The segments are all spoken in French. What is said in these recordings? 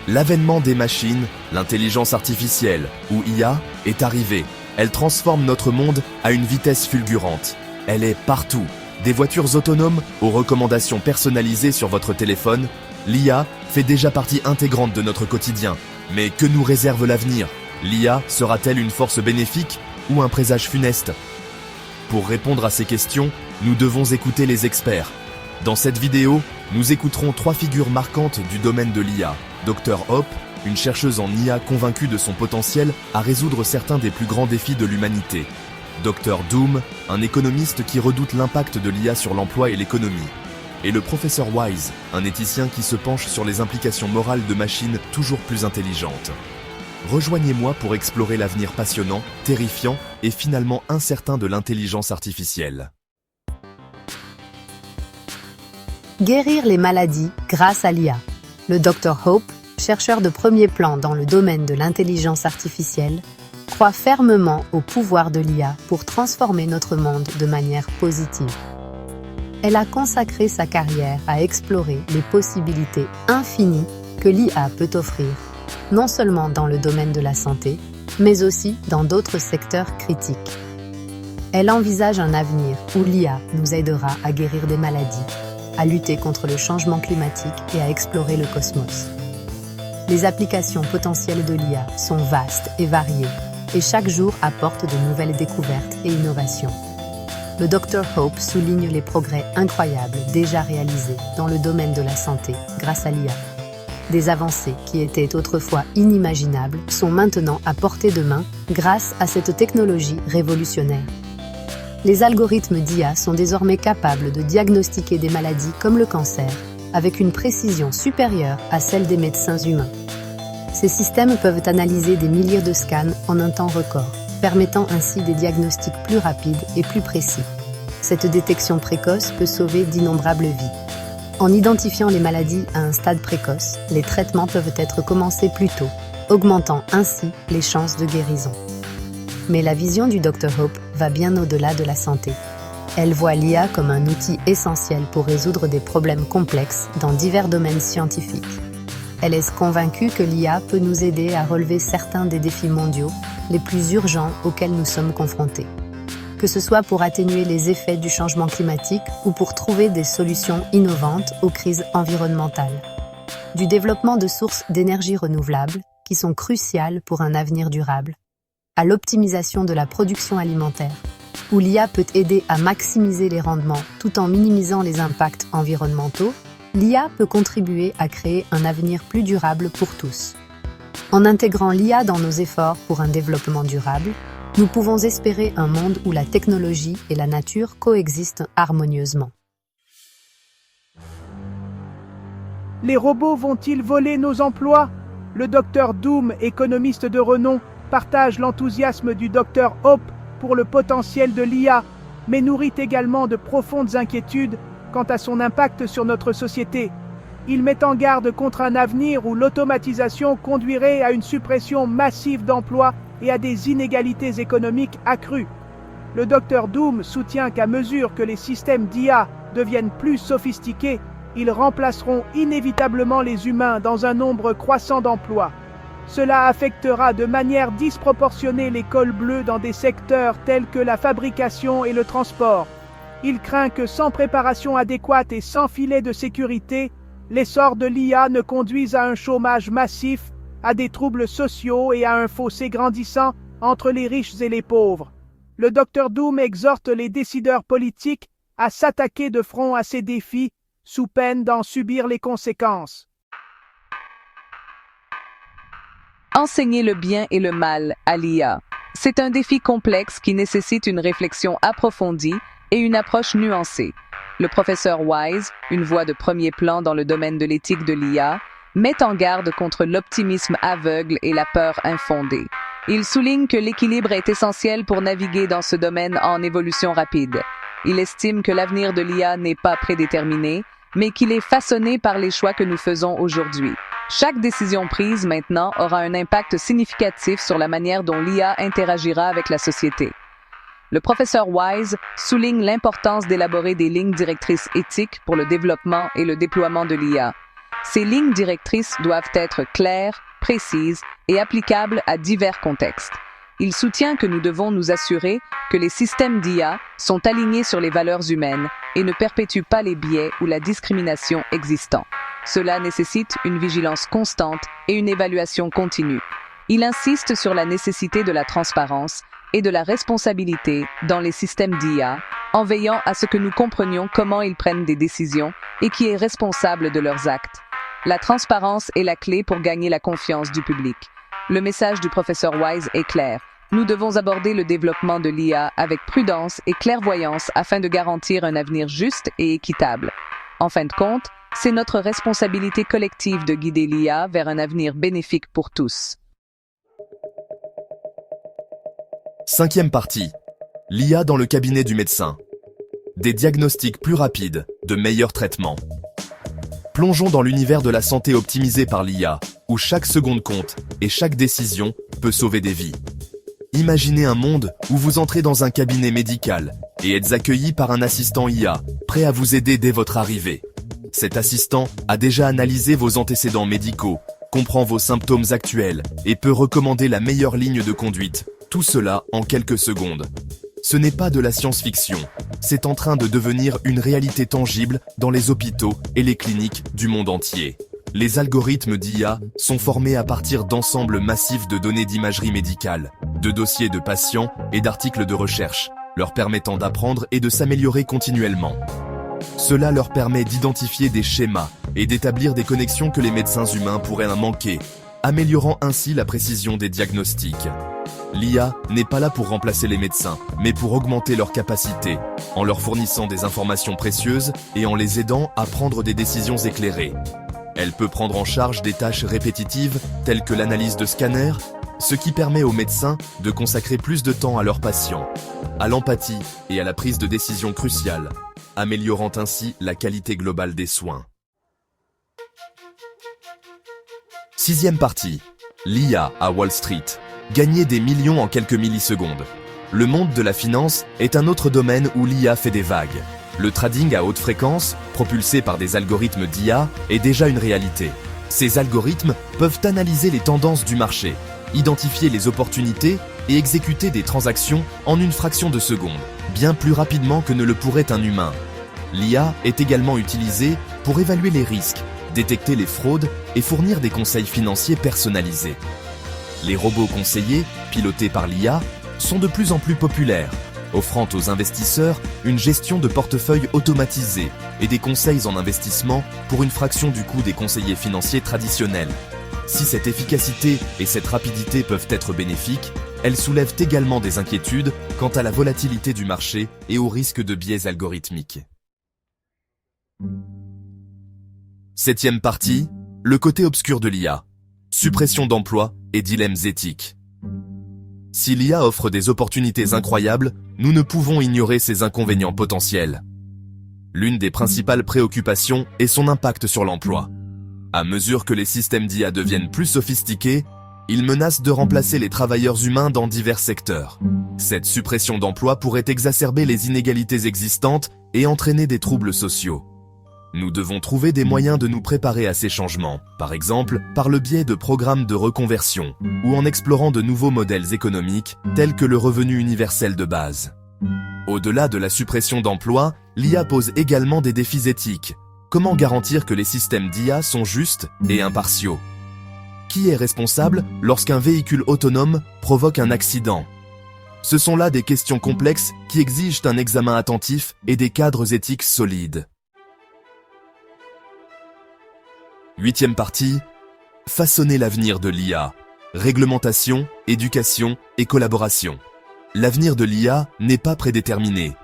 L'avènement des machines, l'intelligence artificielle, ou IA, est arrivé. Elle transforme notre monde à une vitesse fulgurante. Elle est partout. Des voitures autonomes aux recommandations personnalisées sur votre téléphone, l'IA fait déjà partie intégrante de notre quotidien. Mais que nous réserve l'avenir? L'IA sera-t-elle une force bénéfique ou un présage funeste? Pour répondre à ces questions, nous devons écouter les experts. Dans cette vidéo, nous écouterons 3 figures marquantes du domaine de l'IA. Dr Hope, une chercheuse en IA convaincue de son potentiel à résoudre certains des plus grands défis de l'humanité. Dr Doom, un économiste qui redoute l'impact de l'IA sur l'emploi et l'économie. Et le professeur Wise, un éthicien qui se penche sur les implications morales de machines toujours plus intelligentes. Rejoignez-moi pour explorer l'avenir passionnant, terrifiant et finalement incertain de l'intelligence artificielle. Guérir les maladies grâce à l'IA. Le Dr Hope, chercheur de premier plan dans le domaine de l'intelligence artificielle, croit fermement au pouvoir de l'IA pour transformer notre monde de manière positive. Elle a consacré sa carrière à explorer les possibilités infinies que l'IA peut offrir, non seulement dans le domaine de la santé, mais aussi dans d'autres secteurs critiques. Elle envisage un avenir où l'IA nous aidera à guérir des maladies, à lutter contre le changement climatique et à explorer le cosmos. Les applications potentielles de l'IA sont vastes et variées, et chaque jour apporte de nouvelles découvertes et innovations. Le Dr Hope souligne les progrès incroyables déjà réalisés dans le domaine de la santé grâce à l'IA. Des avancées qui étaient autrefois inimaginables sont maintenant à portée de main grâce à cette technologie révolutionnaire. Les algorithmes d'IA sont désormais capables de diagnostiquer des maladies comme le cancer, avec une précision supérieure à celle des médecins humains. Ces systèmes peuvent analyser des milliers de scans en un temps record, permettant ainsi des diagnostics plus rapides et plus précis. Cette détection précoce peut sauver d'innombrables vies. En identifiant les maladies à un stade précoce, les traitements peuvent être commencés plus tôt, augmentant ainsi les chances de guérison. Mais la vision du Dr Hope va bien au-delà de la santé. Elle voit l'IA comme un outil essentiel pour résoudre des problèmes complexes dans divers domaines scientifiques. Elle est convaincue que l'IA peut nous aider à relever certains des défis mondiaux les plus urgents auxquels nous sommes confrontés. Que ce soit pour atténuer les effets du changement climatique ou pour trouver des solutions innovantes aux crises environnementales. Du développement de sources d'énergie renouvelables, qui sont cruciales pour un avenir durable, à l'optimisation de la production alimentaire, où l'IA peut aider à maximiser les rendements tout en minimisant les impacts environnementaux, l'IA peut contribuer à créer un avenir plus durable pour tous. En intégrant l'IA dans nos efforts pour un développement durable, nous pouvons espérer un monde où la technologie et la nature coexistent harmonieusement. Les robots vont-ils voler nos emplois? Le Dr Doom, économiste de renom, partage l'enthousiasme du Dr Hope pour le potentiel de l'IA, mais nourrit également de profondes inquiétudes quant à son impact sur notre société. Il met en garde contre un avenir où l'automatisation conduirait à une suppression massive d'emplois et à des inégalités économiques accrues. Le Dr Doom soutient qu'à mesure que les systèmes d'IA deviennent plus sophistiqués, ils remplaceront inévitablement les humains dans un nombre croissant d'emplois. Cela affectera de manière disproportionnée les cols bleus dans des secteurs tels que la fabrication et le transport. Il craint que sans préparation adéquate et sans filet de sécurité, l'essor de l'IA ne conduise à un chômage massif, à des troubles sociaux et à un fossé grandissant entre les riches et les pauvres. Le Dr Doom exhorte les décideurs politiques à s'attaquer de front à ces défis, sous peine d'en subir les conséquences. Enseigner le bien et le mal à l'IA. C'est un défi complexe qui nécessite une réflexion approfondie et une approche nuancée. Le professeur Wise, une voix de premier plan dans le domaine de l'éthique de l'IA, met en garde contre l'optimisme aveugle et la peur infondée. Il souligne que l'équilibre est essentiel pour naviguer dans ce domaine en évolution rapide. Il estime que l'avenir de l'IA n'est pas prédéterminé, mais qu'il est façonné par les choix que nous faisons aujourd'hui. Chaque décision prise maintenant aura un impact significatif sur la manière dont l'IA interagira avec la société. Le professeur Wise souligne l'importance d'élaborer des lignes directrices éthiques pour le développement et le déploiement de l'IA. Ces lignes directrices doivent être claires, précises et applicables à divers contextes. Il soutient que nous devons nous assurer que les systèmes d'IA sont alignés sur les valeurs humaines et ne perpétuent pas les biais ou la discrimination existants. Cela nécessite une vigilance constante et une évaluation continue. Il insiste sur la nécessité de la transparence et de la responsabilité dans les systèmes d'IA, en veillant à ce que nous comprenions comment ils prennent des décisions et qui est responsable de leurs actes. La transparence est la clé pour gagner la confiance du public. Le message du professeur Wise est clair. Nous devons aborder le développement de l'IA avec prudence et clairvoyance afin de garantir un avenir juste et équitable. En fin de compte, c'est notre responsabilité collective de guider l'IA vers un avenir bénéfique pour tous. 5e partie. L'IA dans le cabinet du médecin. Des diagnostics plus rapides, de meilleurs traitements. Plongeons dans l'univers de la santé optimisé par l'IA, où chaque seconde compte et chaque décision peut sauver des vies. Imaginez un monde où vous entrez dans un cabinet médical et êtes accueilli par un assistant IA, prêt à vous aider dès votre arrivée. Cet assistant a déjà analysé vos antécédents médicaux, comprend vos symptômes actuels et peut recommander la meilleure ligne de conduite, tout cela en quelques secondes. Ce n'est pas de la science-fiction, c'est en train de devenir une réalité tangible dans les hôpitaux et les cliniques du monde entier. Les algorithmes d'IA sont formés à partir d'ensembles massifs de données d'imagerie médicale, de dossiers de patients et d'articles de recherche, leur permettant d'apprendre et de s'améliorer continuellement. Cela leur permet d'identifier des schémas et d'établir des connexions que les médecins humains pourraient manquer, améliorant ainsi la précision des diagnostics. L'IA n'est pas là pour remplacer les médecins, mais pour augmenter leurs capacités, en leur fournissant des informations précieuses et en les aidant à prendre des décisions éclairées. Elle peut prendre en charge des tâches répétitives telles que l'analyse de scanners, ce qui permet aux médecins de consacrer plus de temps à leurs patients, à l'empathie et à la prise de décisions cruciales, améliorant ainsi la qualité globale des soins. 6e partie. L'IA à Wall Street. Gagner des millions en quelques millisecondes. Le monde de la finance est un autre domaine où l'IA fait des vagues. Le trading à haute fréquence, propulsé par des algorithmes d'IA, est déjà une réalité. Ces algorithmes peuvent analyser les tendances du marché, identifier les opportunités et exécuter des transactions en une fraction de seconde, bien plus rapidement que ne le pourrait un humain. L'IA est également utilisée pour évaluer les risques, détecter les fraudes et fournir des conseils financiers personnalisés. Les robots conseillers, pilotés par l'IA, sont de plus en plus populaires, offrant aux investisseurs une gestion de portefeuille automatisée et des conseils en investissement pour une fraction du coût des conseillers financiers traditionnels. Si cette efficacité et cette rapidité peuvent être bénéfiques, elles soulèvent également des inquiétudes quant à la volatilité du marché et au risque de biais algorithmiques. 7e partie, le côté obscur de l'IA. Suppression d'emplois et dilemmes éthiques. Si l'IA offre des opportunités incroyables, nous ne pouvons ignorer ses inconvénients potentiels. L'une des principales préoccupations est son impact sur l'emploi. À mesure que les systèmes d'IA deviennent plus sophistiqués, ils menacent de remplacer les travailleurs humains dans divers secteurs. Cette suppression d'emplois pourrait exacerber les inégalités existantes et entraîner des troubles sociaux. Nous devons trouver des moyens de nous préparer à ces changements, par exemple par le biais de programmes de reconversion ou en explorant de nouveaux modèles économiques tels que le revenu universel de base. Au-delà de la suppression d'emplois, l'IA pose également des défis éthiques. Comment garantir que les systèmes d'IA sont justes et impartiaux? Qui est responsable lorsqu'un véhicule autonome provoque un accident? Ce sont là des questions complexes qui exigent un examen attentif et des cadres éthiques solides. 8e partie, façonner l'avenir de l'IA. Réglementation, éducation et collaboration. L'avenir de l'IA n'est pas prédéterminé.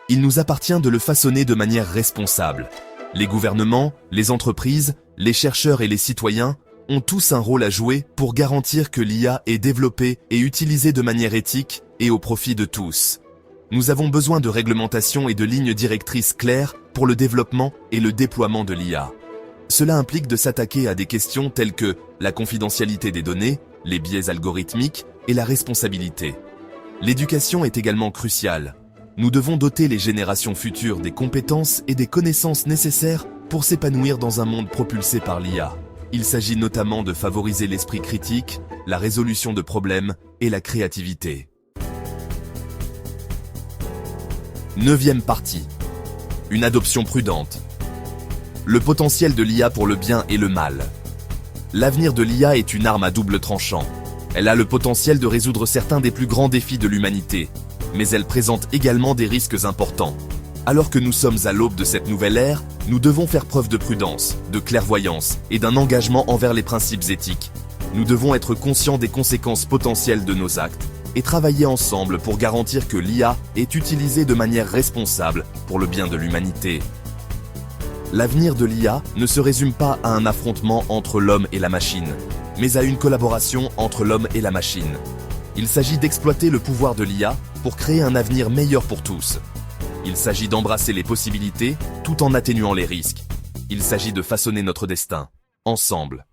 Il nous appartient de le façonner de manière responsable. Les gouvernements, les entreprises, les chercheurs et les citoyens ont tous un rôle à jouer pour garantir que l'IA est développée et utilisée de manière éthique et au profit de tous. Nous avons besoin de réglementation et de lignes directrices claires pour le développement et le déploiement de l'IA. Cela implique de s'attaquer à des questions telles que la confidentialité des données, les biais algorithmiques et la responsabilité. L'éducation est également cruciale. Nous devons doter les générations futures des compétences et des connaissances nécessaires pour s'épanouir dans un monde propulsé par l'IA. Il s'agit notamment de favoriser l'esprit critique, la résolution de problèmes et la créativité. 9e partie. Une adoption prudente. Le potentiel de l'IA pour le bien et le mal. L'avenir de l'IA est une arme à double tranchant. Elle a le potentiel de résoudre certains des plus grands défis de l'humanité, mais elle présente également des risques importants. Alors que nous sommes à l'aube de cette nouvelle ère, nous devons faire preuve de prudence, de clairvoyance et d'un engagement envers les principes éthiques. Nous devons être conscients des conséquences potentielles de nos actes et travailler ensemble pour garantir que l'IA est utilisée de manière responsable pour le bien de l'humanité. L'avenir de l'IA ne se résume pas à un affrontement entre l'homme et la machine, mais à une collaboration entre l'homme et la machine. Il s'agit d'exploiter le pouvoir de l'IA pour créer un avenir meilleur pour tous. Il s'agit d'embrasser les possibilités tout en atténuant les risques. Il s'agit de façonner notre destin, ensemble.